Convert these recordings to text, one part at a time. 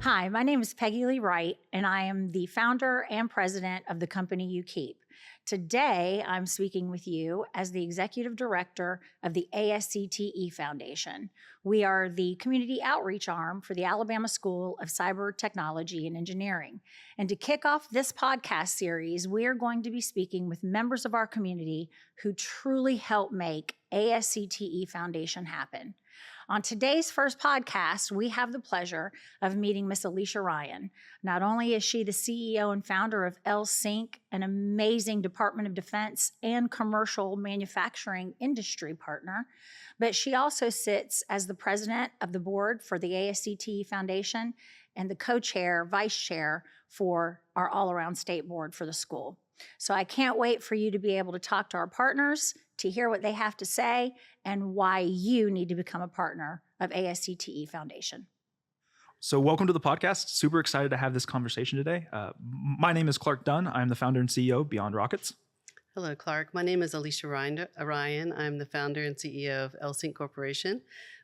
Hi, my name is Peggy Lee Wright, and I am the founder and president of the company You Keep. Today, I'm speaking with you as the executive director of the ASCTE Foundation. We are the community outreach arm for the Alabama School of Cyber Technology and Engineering. And to kick off this podcast series, we are going to be speaking with members of our community who truly help make ASCTE Foundation happen. On today's first podcast, we have the pleasure of meeting Miss Alicia Ryan. Not only is she the CEO and founder of ASCTE, an amazing Department of Defense and commercial manufacturing industry partner, but she also sits as the president of the board for the ASCTE Foundation and the co-chair, vice chair for our all-around state board for the school. So I can't wait for you to be able to talk to our partners, to hear what they have to say, and why you need to become a partner of ASCTE Foundation. So welcome to the podcast. Super excited to have this conversation today. My name is Clark Dunn. I'm the founder and CEO of Beyond Rockets. Hello, Clark. My name is Alicia Ryan. I'm the founder and CEO of ASCTE Corporation,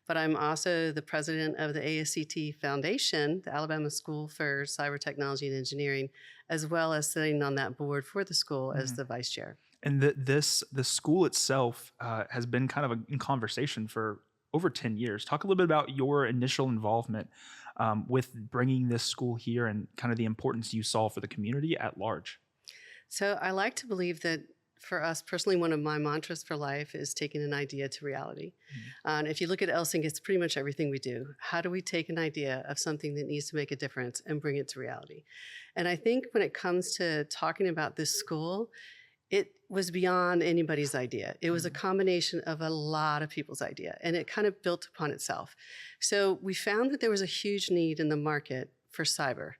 but I'm also the president of the ASCTE Foundation, the Alabama School for Cyber Technology and Engineering, as well as sitting on that board for the school as the vice chair. And the school itself has been kind of in conversation for over 10 years. Talk a little bit about your initial involvement with bringing this school here and kind of the importance you saw for the community at large. So I like to believe that for us personally, one of my mantras for life is taking an idea to reality. And if you look at ASCTE, it's pretty much everything we do. How do we take an idea of something that needs to make a difference and bring it to reality? And I think when it comes to talking about this school, it was beyond anybody's idea. It was a combination of a lot of people's idea, and it kind of built upon itself. So we found that there was a huge need in the market for cyber.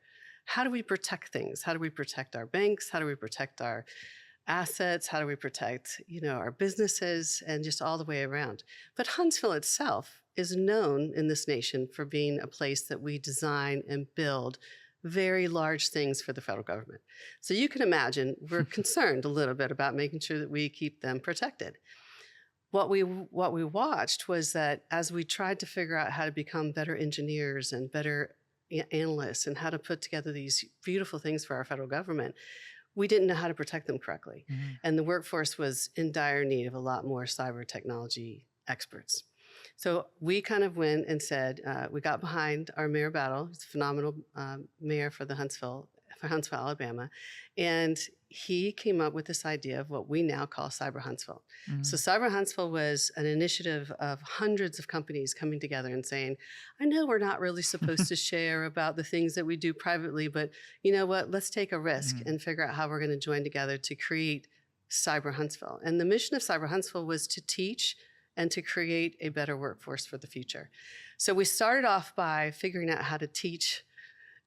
How do we protect things? How do we protect our banks? How do we protect our assets? How do we protect, our businesses and just all the way around? But Huntsville itself is known in this nation for being a place that we design and build very large things for the federal government. So you can imagine we're concerned a little bit about making sure that we keep them protected. What we watched was that as we tried to figure out how to become better engineers and better analysts and how to put together these beautiful things for our federal government, we didn't know how to protect them correctly. And the workforce was in dire need of a lot more cyber technology experts. So we kind of went and said, we got behind our Mayor Battle. He's a phenomenal mayor for Huntsville, Alabama. And he came up with this idea of what we now call Cyber Huntsville. So Cyber Huntsville was an initiative of hundreds of companies coming together and saying, I know we're not really supposed to share about the things that we do privately, but you know what, let's take a risk and figure out how we're going to join together to create Cyber Huntsville. And the mission of Cyber Huntsville was to teach and to create a better workforce for the future. So we started off by figuring out how to teach.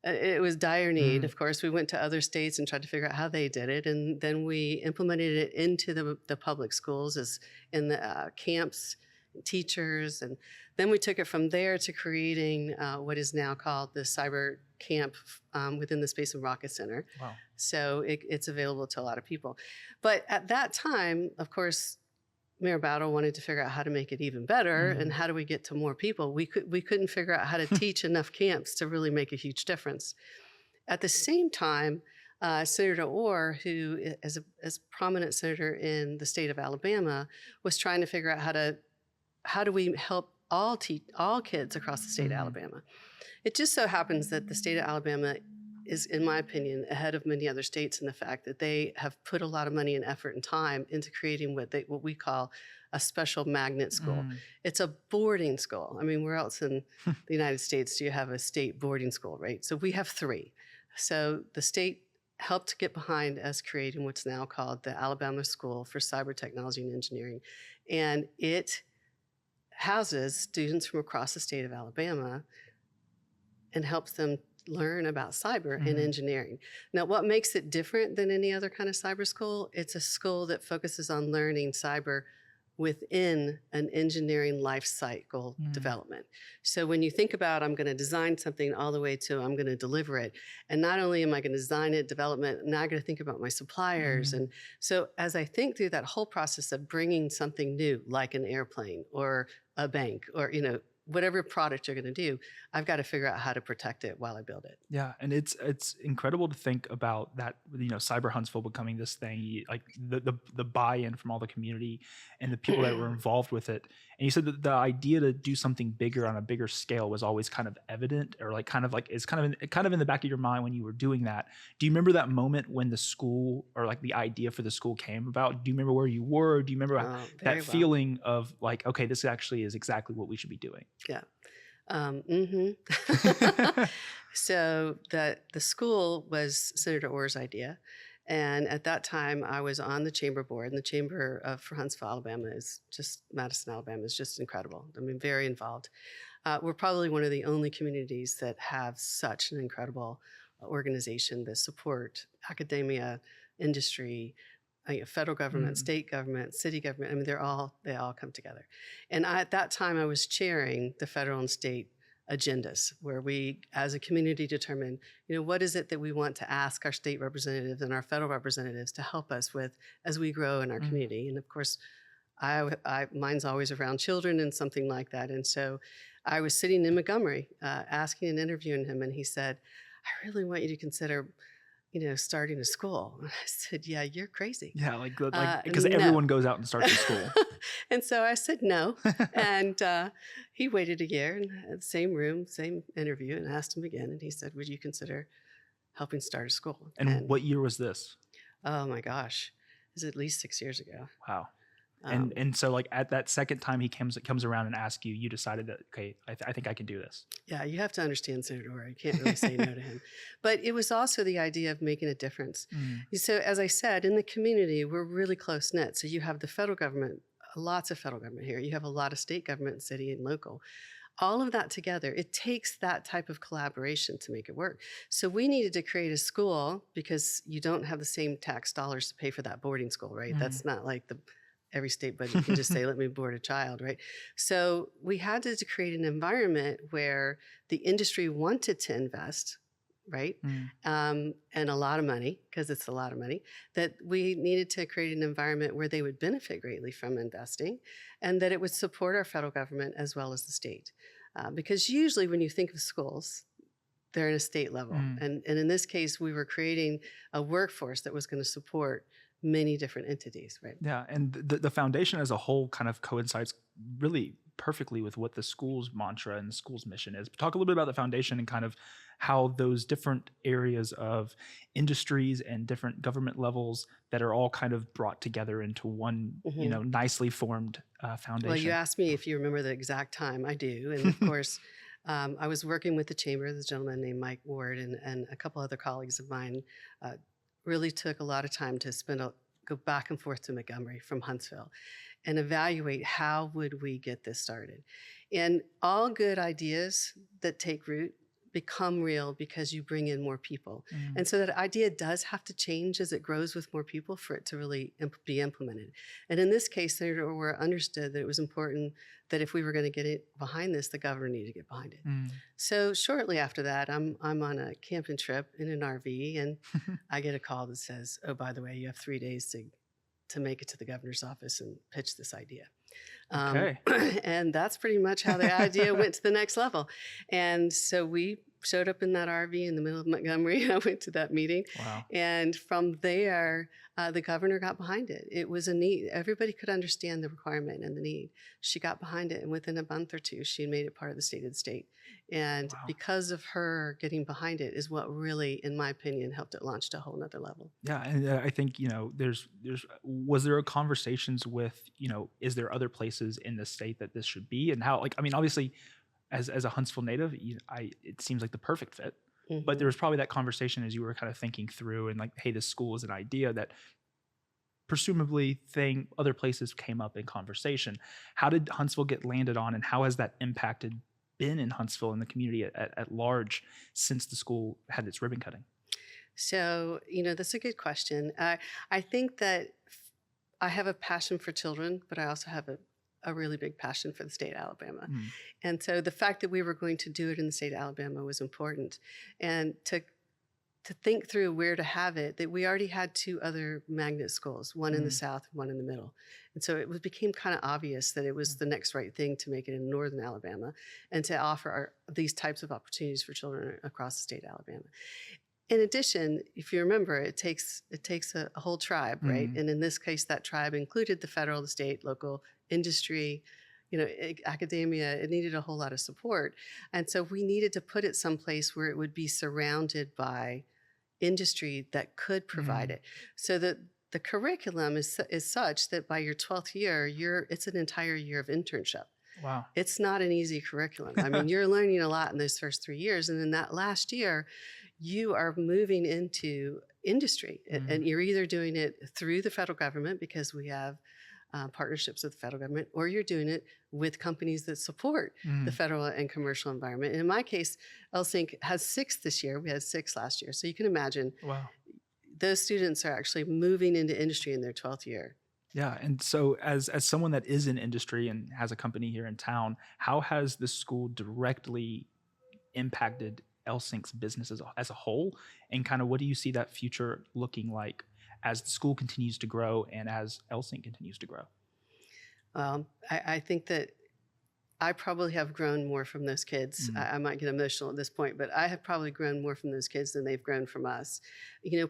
It was dire need. Of course, we went to other states and tried to figure out how they did it. And then we implemented it into the public schools as in the camps, teachers. And then we took it from there to creating what is now called the Cyber Camp within the Space and Rocket Center. Wow. So it's available to a lot of people. But at that time, of course, Mayor Battle wanted to figure out how to make it even better and how do we get to more people. We couldn't figure out how to teach enough camps to really make a huge difference. At the same time, Senator Orr, who is a prominent senator in the state of Alabama, was trying to figure out how do we help all kids across the state of Alabama. It just so happens that the state of Alabama is, in my opinion, ahead of many other states in the fact that they have put a lot of money and effort and time into creating what we call a special magnet school. It's a boarding school. I mean, where else in the United States do you have a state boarding school, right? So we have 3. So the state helped get behind us creating what's now called the Alabama School for Cyber Technology and Engineering. And it houses students from across the state of Alabama and helps them learn about cyber and engineering. Now, what makes it different than any other kind of cyber school? It's a school that focuses on learning cyber within an engineering life cycle development. So when you think about, I'm going to design something all the way to I'm going to deliver it. And not only am I going to design it, development, now I got to think about my suppliers. And so as I think through that whole process of bringing something new, like an airplane or a bank or, whatever product you're going to do, I've got to figure out how to protect it while I build it. Yeah, and it's incredible to think about that. Cyber Huntsville becoming this thing, like the buy-in from all the community and the people that were involved with it. And you said that the idea to do something bigger on a bigger scale was always kind of evident, or like it's kind of in the back of your mind when you were doing that. Do you remember that moment when the school, or like the idea for the school came about? Do you remember where you were? Do you remember Very that well. feeling of like, okay, this actually is exactly what we should be doing? Yeah. So the school was Senator Orr's idea. And at that time, I was on the chamber board, and the chamber for Huntsville, Alabama Madison, Alabama is just incredible. I mean, very involved. We're probably one of the only communities that have such an incredible organization that support academia, industry, federal government, state government, city government. I mean, they all come together. And at that time, I was chairing the federal and state agendas, where we, as a community, determine, what is it that we want to ask our state representatives and our federal representatives to help us with as we grow in our community. And of course, mine's always around children and something like that. And so I was sitting in Montgomery, asking and interviewing him, and he said, "I really want you to consider starting a school." And I said, "Yeah, you're crazy." Yeah, because everyone goes out and starts a school. And so I said no. And he waited a year and had the same room, same interview, and asked him again. And he said, "Would you consider helping start a school?" And what year was this? Oh my gosh, it was at least 6 years ago. Wow. And so like at that second time he comes around and asks you, you decided that, okay, I think I can do this. Yeah, you have to understand Senator Orr. You can't really say no to him. But it was also the idea of making a difference. So as I said, in the community, we're really close knit. So you have the federal government, lots of federal government here. You have a lot of state government, city and local. All of that together, it takes that type of collaboration to make it work. So we needed to create a school, because you don't have the same tax dollars to pay for that boarding school, right? That's not like every state budget can just say, let me board a child, right? So we had to create an environment where the industry wanted to invest, right? And a lot of money, because it's a lot of money, that we needed to create an environment where they would benefit greatly from investing, and that it would support our federal government as well as the state. Because usually when you think of schools, they're in a state level. And in this case, we were creating a workforce that was going to support many different entities, right? Yeah, and the foundation as a whole kind of coincides really perfectly with what the school's mantra and the school's mission is. But talk a little bit about the foundation and kind of how those different areas of industries and different government levels that are all kind of brought together into one, nicely formed foundation. Well, you asked me if you remember the exact time. I do, and of course, I was working with the chamber. This gentleman named Mike Ward and a couple other colleagues of mine really took a lot of time to go back and forth to Montgomery from Huntsville and evaluate how would we get this started. And all good ideas that take root become real because you bring in more people. And so that idea does have to change as it grows with more people for it to really be implemented. And in this case, Senator Orr understood that it was important that if we were going to get it behind this, the governor needed to get behind it. So shortly after that, I'm on a camping trip in an RV, and I get a call that says, "Oh, by the way, you have 3 days to make it to the governor's office and pitch this idea." Okay. And that's pretty much how the idea went to the next level. And so we showed up in that RV in the middle of Montgomery. I went to that meeting. Wow. And from there, the governor got behind it. It was a need. Everybody could understand the requirement and the need. She got behind it, and within a month or two, she made it part of the state of the state. And because of her getting behind it is what really, in my opinion, helped it launch to a whole nother level. Yeah, and I think, was there conversations with, is there other places in the state that this should be, and how, obviously, as a Huntsville native, it seems like the perfect fit. But there was probably that conversation as you were kind of thinking through, and like, hey, this school is an idea that presumably other places came up in conversation. How did Huntsville get landed on, and how has that impacted been in Huntsville and the community at large since the school had its ribbon cutting? So, that's a good question. I think that I have a passion for children, but I also have a really big passion for the state of Alabama. And so the fact that we were going to do it in the state of Alabama was important. And to to think through where to have it, that we already had two other magnet schools, one in the south and one in the middle. And so became kind of obvious that it was the next right thing to make it in northern Alabama and to offer these types of opportunities for children across the state of Alabama. In addition, if you remember, it takes a whole tribe, right? And in this case, that tribe included the federal, the state, local industry, academia. It needed a whole lot of support. And so we needed to put it someplace where it would be surrounded by industry that could provide it. So that the curriculum is such that by your 12th year, it's an entire year of internship. Wow. It's not an easy curriculum. I mean, you're learning a lot in those first 3 years. And then that last year, you are moving into industry. And you're either doing it through the federal government because we have partnerships with the federal government, or you're doing it with companies that support the federal and commercial environment. And in my case, LSYNC has 6 this year. We had 6 last year. So you can imagine those students are actually moving into industry in their 12th year. Yeah. And so as someone that is in industry and has a company here in town, how has the school directly impacted LSYNC's business as a whole? And kind of what do you see that future looking like as the school continues to grow and as LSYNC continues to grow? I think that I probably have grown more from those kids. I might get emotional at this point, but I have probably grown more from those kids than they've grown from us.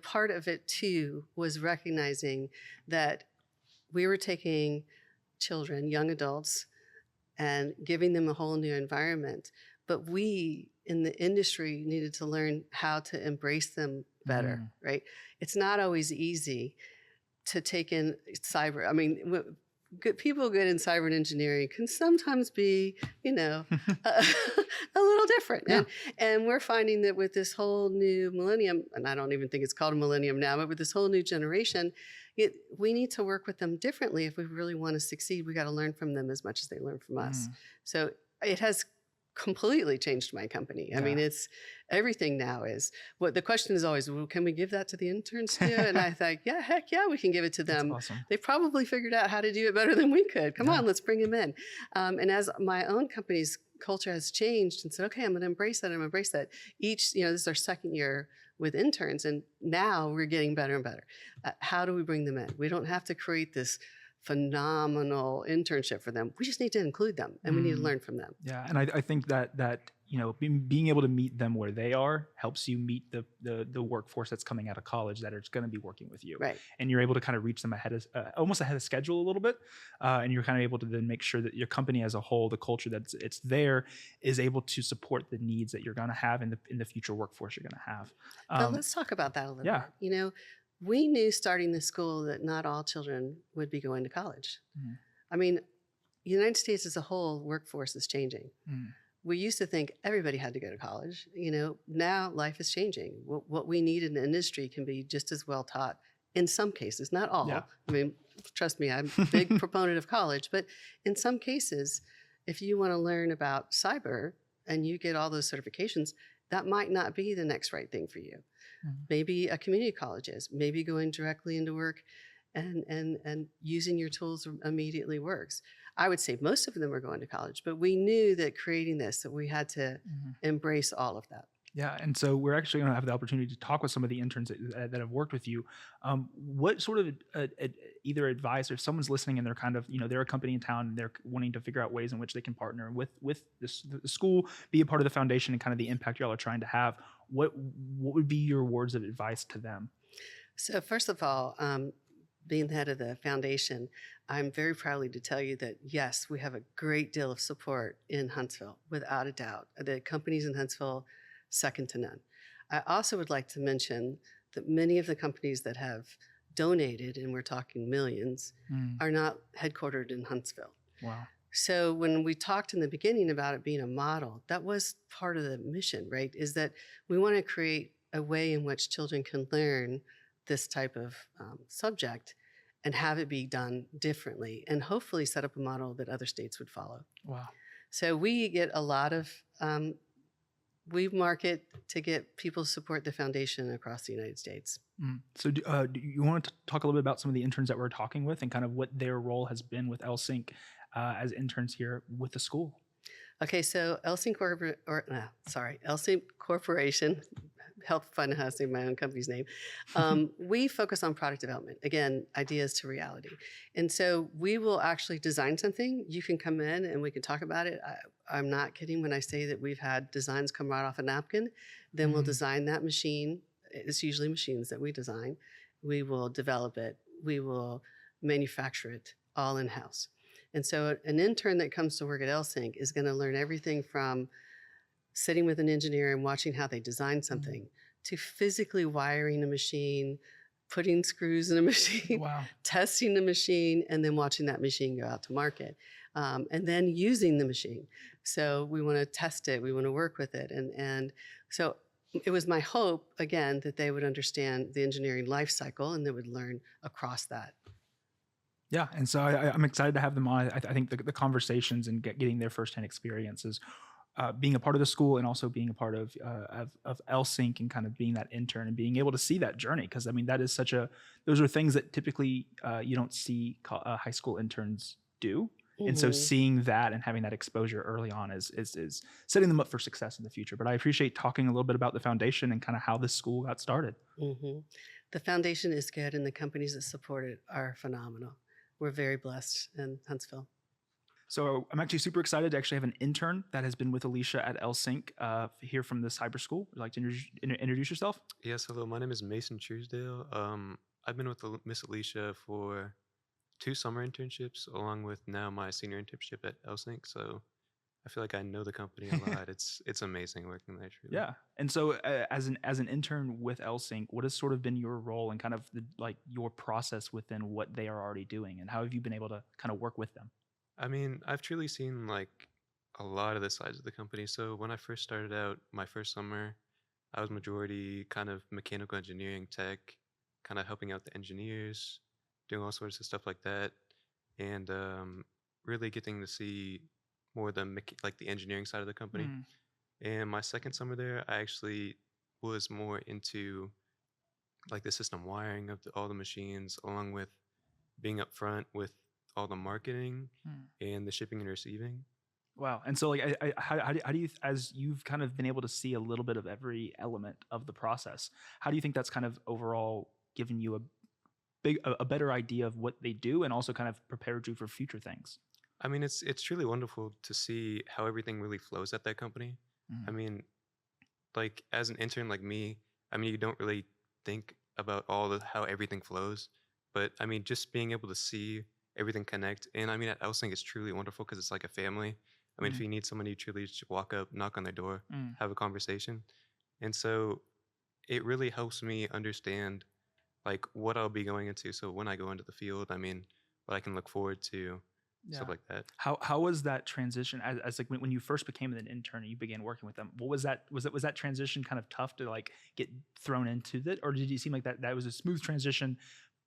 Part of it too was recognizing that we were taking children, young adults, and giving them a whole new environment. But we in the industry needed to learn how to embrace them better, right? It's not always easy to take in cyber. I mean, people good in cyber and engineering can sometimes be, a little different. Yeah. And we're finding that with this whole new millennium, and I don't even think it's called a millennium now, but with this whole new generation, we need to work with them differently. If we really want to succeed, we got to learn from them as much as they learn from us. So it has completely changed my company. I mean, it's everything now is what the question is always, well, can we give that to the interns too? And I thought, yeah, heck yeah, we can give it to them. That's awesome. They probably figured out how to do it better than we could. Come on, let's bring them in. And as my own company's culture has changed and said, okay, I'm going to embrace that. I'm going to embrace that. This is our second year with interns. And now we're getting better and better. How do we bring them in? We don't have to create this phenomenal internship for them. We just need to include them and we need to learn from them. Yeah. And I think that being able to meet them where they are helps you meet the workforce that's coming out of college that is going to be working with you. Right. And you're able to kind of reach them almost ahead of schedule a little bit. And you're kind of able to then make sure that your company as a whole, the culture that's it's there, is able to support the needs that you're going to have in the future workforce you're going to have. But let's talk about that a little bit. We knew starting the school that not all children would be going to college. I mean, the United States as a whole, workforce is changing. We used to think everybody had to go to college. Now life is changing. What we need in the industry can be just as well taught in some cases, not all. Yeah. I mean, trust me, I'm a big proponent of college, but in some cases, if you want to learn about cyber and you get all those certifications, that might not be the next right thing for you. Maybe a community college is. Maybe going directly into work and using your tools immediately works. I would say most of them are going to college, but we knew that creating this, that we had to embrace all of that. Yeah, and so we're actually going to have the opportunity to talk with some of the interns that have worked with you. What sort of either advice, or if someone's listening and they're kind of, they're a company in town and they're wanting to figure out ways in which they can partner with the school, be a part of the foundation and kind of the impact y'all are trying to have, what would be your words of advice to them? So first of all, being the head of the foundation, I'm very proudly to tell you that, yes, we have a great deal of support in Huntsville, without a doubt. The companies in Huntsville, second to none. I also would like to mention that many of the companies that have donated, and we're talking millions, are not headquartered in Huntsville. Wow. So when we talked in the beginning about it being a model, that was part of the mission, right? Is that we want to create a way in which children can learn this type of subject and have it be done differently, and hopefully set up a model that other states would follow. Wow. So we get a lot of, we market to get people to support the foundation across the United States. So do you want to talk a little bit about some of the interns that we're talking with and kind of what their role has been with LSYNC as interns here with the school? Okay, so LSYNC Corporation, help find out how to say my own company's name. We focus on product development. Again, ideas to reality. And so we will actually design something. You can come in and we can talk about it. I'm not kidding when I say that we've had designs come right off a napkin. Then we'll design that machine. It's usually machines that we design. We will develop it. We will manufacture it all in-house. And so an intern that comes to work at LSync is going to learn everything from sitting with an engineer and watching how they design something to physically wiring a machine, putting screws in a machine, Wow. testing the machine, and then watching that machine go out to market. And then using the machine. So we want to test it. We want to work with it. And so it was my hope, again, that they would understand the engineering life cycle and they would learn across that. Yeah, and so I'm excited to have them on. I think the conversations and getting their firsthand experiences, being a part of the school and also being a part of LSync and kind of being that intern and being able to see that journey, because I mean that is those are things that typically you don't see high school interns do. And so seeing that and having that exposure early on is setting them up for success in the future. But I appreciate talking a little bit about the foundation and kind of how this school got started. The foundation is good, and the companies that support it are phenomenal. We're very blessed in Huntsville. So I'm actually super excited to actually have an intern that has been with Alicia at LSync here from the cyber school. Would you like to introduce yourself? Yes, hello. My name is Mason Truesdale. I've been with Miss Alicia for 2 summer internships, along with now my senior internship at LSync. So I feel like I know the company a lot. It's amazing working there. Truly. Yeah. And so as an intern with LSync, what has sort of been your role and kind of your process within what they are already doing, and how have you been able to kind of work with them? I mean, I've truly seen like a lot of the sides of the company. So when I first started out, my first summer, I was majority kind of mechanical engineering tech, kind of helping out the engineers, doing all sorts of stuff like that, and really getting to see more the engineering side of the company. And my second summer there, I actually was more into like the system wiring of all the machines, along with being up front with all the marketing and the shipping and receiving. Wow. And so like, how do you, as you've kind of been able to see a little bit of every element of the process, how do you think that's kind of overall given you a better idea of what they do and also kind of prepared you for future things? I mean, it's truly wonderful to see how everything really flows at that company. I mean, like as an intern like me, I mean, you don't really think about how everything flows, but I mean, just being able to see everything connect. And I mean, at LSync, it's truly wonderful because it's like a family. I mean, if you need somebody, you truly just walk up, knock on their door, have a conversation. And so it really helps me understand like what I'll be going into. So when I go into the field, I mean, what I can look forward to, stuff like that. How was that transition as like when you first became an intern and you began working with them? What was that transition kind of tough to like get thrown into that, or did you seem like that was a smooth transition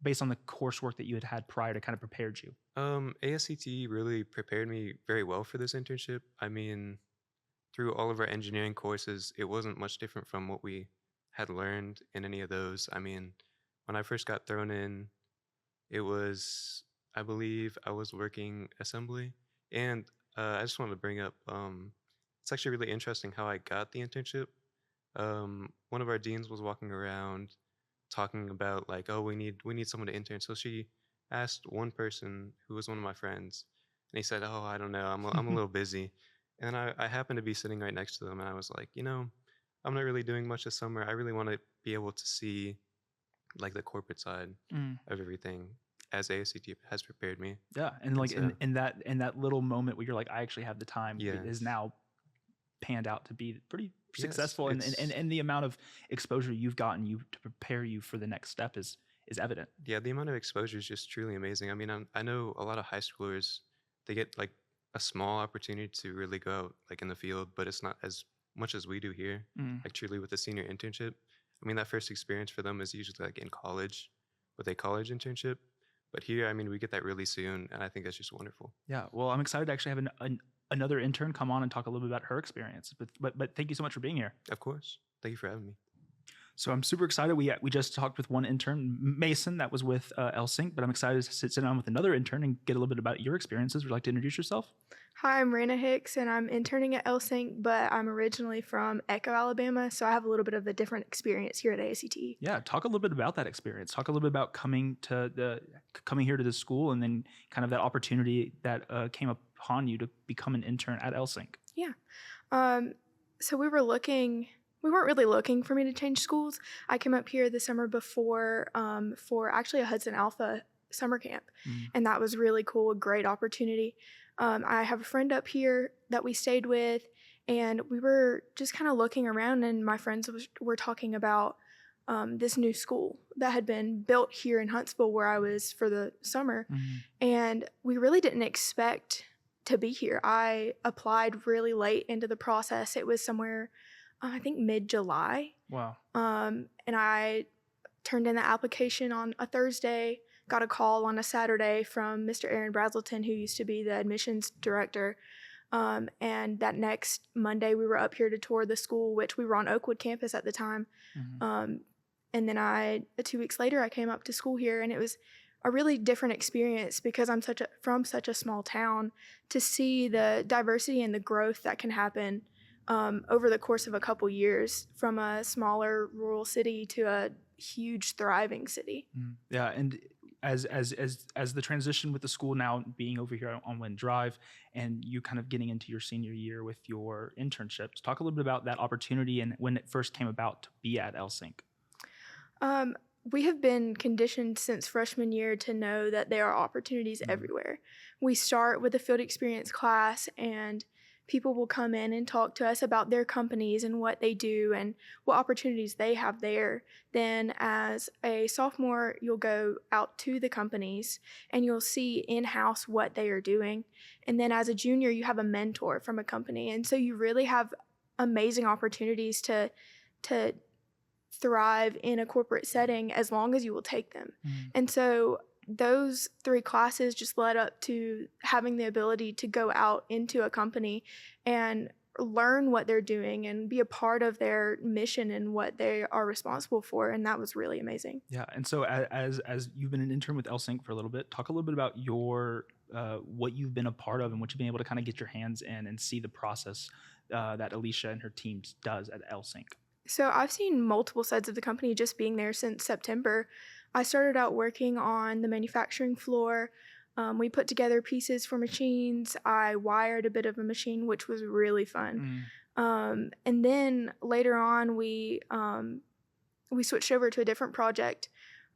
based on the coursework that you had prior to kind of prepared you? ASCTE really prepared me very well for this internship. I mean, through all of our engineering courses, it wasn't much different from what we had learned in any of those. I mean, when I first got thrown in, it was, I believe I was working assembly. And I just wanted to bring up, it's actually really interesting how I got the internship. One of our deans was walking around talking about like, oh, we need someone to intern. So she asked one person who was one of my friends, and he said, oh, I don't know, I'm a little busy. And I happened to be sitting right next to them, and I was like, I'm not really doing much this summer. I really want to be able to see like the corporate side of everything, as ASCTE has prepared me. Yeah, and like so, in that little moment where you're like, I actually have the time, is now panned out to be pretty successful, and the amount of exposure you've gotten to prepare you for the next step is evident. Yeah, the amount of exposure is just truly amazing. I mean, I know a lot of high schoolers, they get like a small opportunity to really go out like in the field, but it's not as much as we do here, like truly with the senior internship. I mean, that first experience for them is usually like in college with a college internship. But here, I mean, we get that really soon, and I think that's just wonderful. Yeah, well, I'm excited to actually have another intern come on and talk a little bit about her experience. But thank you so much for being here. Of course. Thank you for having me. So I'm super excited. We just talked with one intern, Mason, that was with LSync, but I'm excited to sit down with another intern and get a little bit about your experiences. Would you like to introduce yourself? Hi, I'm Raina Hicks, and I'm interning at LSync, but I'm originally from Echo, Alabama, so I have a little bit of a different experience here at ASCTE. Yeah, talk a little bit about that experience. Talk a little bit about coming here to the school, and then kind of that opportunity that came upon you to become an intern at LSync. Yeah. So we weren't really looking for me to change schools. I came up here the summer before for actually a Hudson Alpha summer camp, and that was really cool, a great opportunity. I have a friend up here that we stayed with, and we were just kind of looking around, and my friends were talking about this new school that had been built here in Huntsville where I was for the summer, and we really didn't expect to be here. I applied really late into the process. It was somewhere, I think mid-July. Wow. And I turned in the application on a Thursday, got a call on a Saturday from Mr. Aaron Brazelton, who used to be the admissions director. And that next Monday, we were up here to tour the school, which we were on Oakwood campus at the time. And then 2 weeks later, I came up to school here, and it was a really different experience because I'm from such a small town, to see the diversity and the growth that can happen over the course of a couple years, from a smaller rural city to a huge thriving city. Yeah, and as the transition with the school now being over here on Wind Drive, and you kind of getting into your senior year with your internships, talk a little bit about that opportunity and when it first came about to be at LSync. We have been conditioned since freshman year to know that there are opportunities everywhere. We start with a field experience class, and people will come in and talk to us about their companies and what they do and what opportunities they have there. Then as a sophomore, you'll go out to the companies and you'll see in-house what they are doing. And then as a junior, you have a mentor from a company. And so you really have amazing opportunities to thrive in a corporate setting as long as you will take them. And so those 3 classes just led up to having the ability to go out into a company and learn what they're doing and be a part of their mission and what they are responsible for. And that was really amazing. Yeah, and so as you've been an intern with LSync for a little bit, talk a little bit about your what you've been a part of and what you've been able to kind of get your hands in and see the process that Alicia and her team does at LSync. So I've seen multiple sides of the company just being there since September. I started out working on the manufacturing floor. We put together pieces for machines. I wired a bit of a machine, which was really fun. And then later on, we switched over to a different project.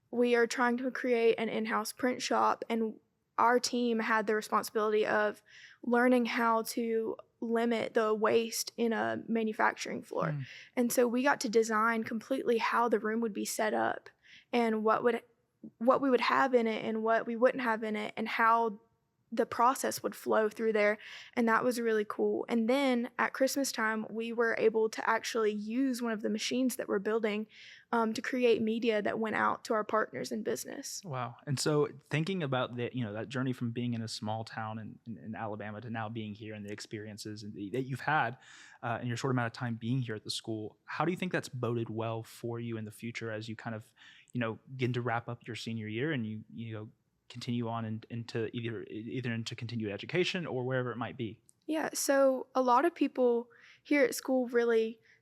We are trying to create an in-house print shop, and our team had the responsibility of learning how to limit the waste in a manufacturing floor. And so we got to design completely how the room would be set up and what we would have in it and what we wouldn't have in it and how the process would flow through there. And that was really cool. And then at Christmas time, we were able to actually use one of the machines that we're building to create media that went out to our partners in business. Wow. And so thinking about that journey from being in a small town in Alabama to now being here and the experiences that you've had in your short amount of time being here at the school, how do you think that's boded well for you in the future as you kind of, begin to wrap up your senior year and you continue on into either into continued education or wherever it might be? Yeah, so a lot of people here at school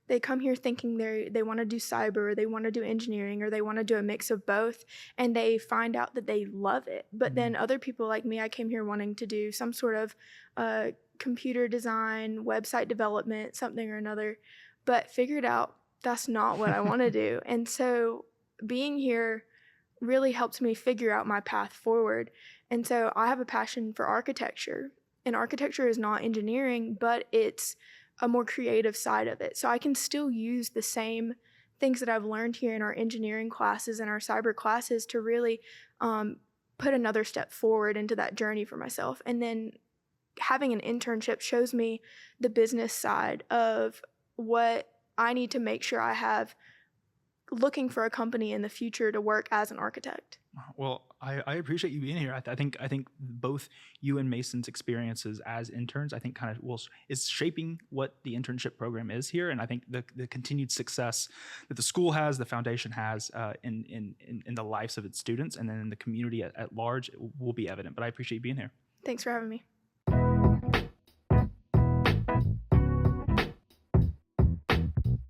they come here thinking they want to do cyber, or they want to do engineering, or they want to do a mix of both, and they find out that they love it. But then other people like me, I came here wanting to do some sort of computer design, website development, something or another, but figured out that's not what I want to do. And so being here really helped me figure out my path forward. And so I have a passion for architecture, and architecture is not engineering, but it's a more creative side of it. So I can still use the same things that I've learned here in our engineering classes and our cyber classes to really put another step forward into that journey for myself. And then having an internship shows me the business side of what I need to make sure I have looking for a company in the future to work as an architect. Well, I appreciate you being here. I think both you and Mason's experiences as interns, I think kind of is shaping what the internship program is here, and I think the continued success that the school has, the foundation has in the lives of its students, and then in the community at large, will be evident. But I appreciate you being here. Thanks for having me.